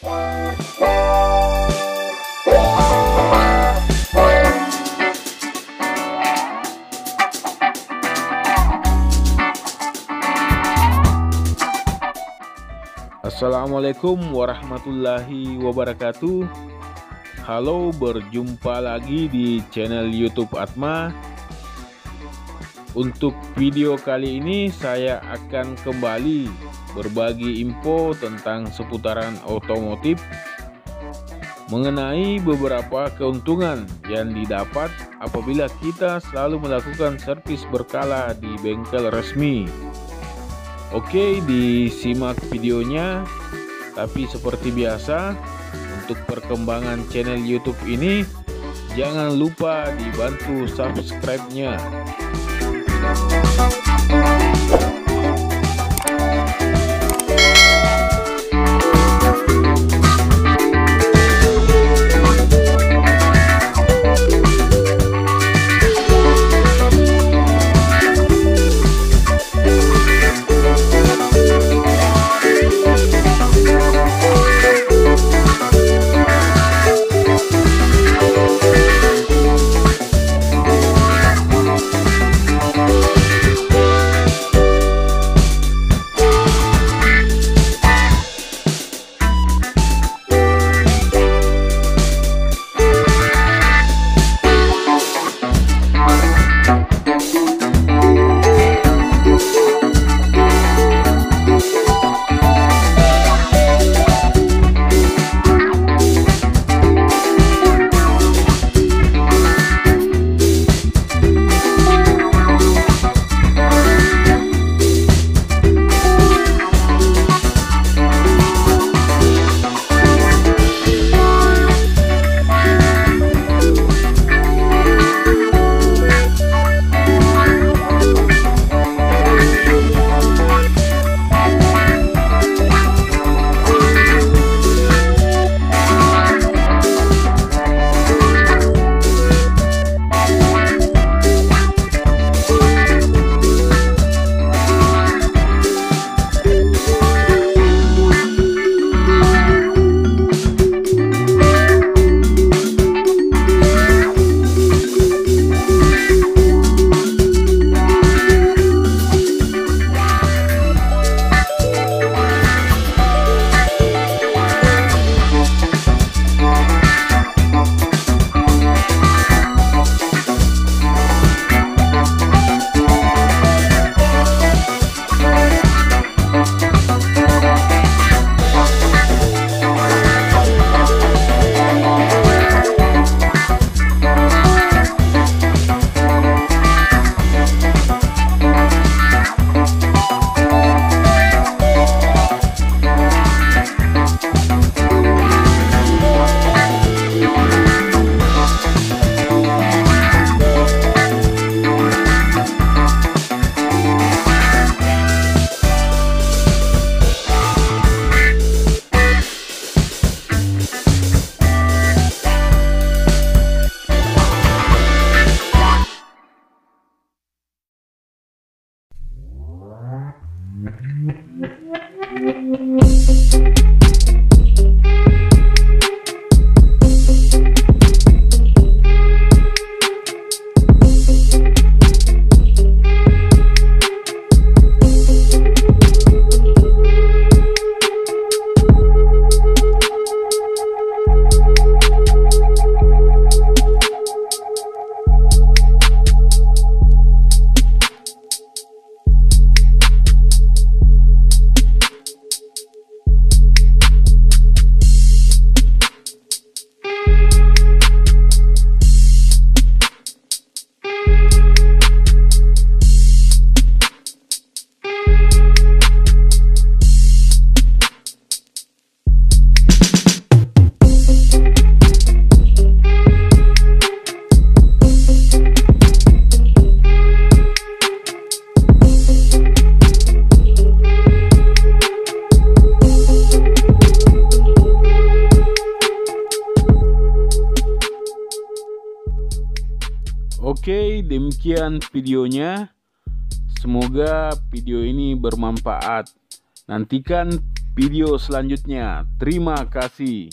Assalamualaikum warahmatullahi wabarakatuh. Halo, berjumpa lagi di channel YouTube Atma. Untuk video kali ini saya akan kembali berbagi info tentang seputaran otomotif mengenai beberapa keuntungan yang didapat apabila kita selalu melakukan servis berkala di bengkel resmi. Oke, disimak videonya. Tapi seperti biasa, untuk perkembangan channel YouTube ini jangan lupa dibantu subscribe-nya. Oke, demikian videonya. Semoga video ini bermanfaat. Nantikan video selanjutnya. Terima kasih.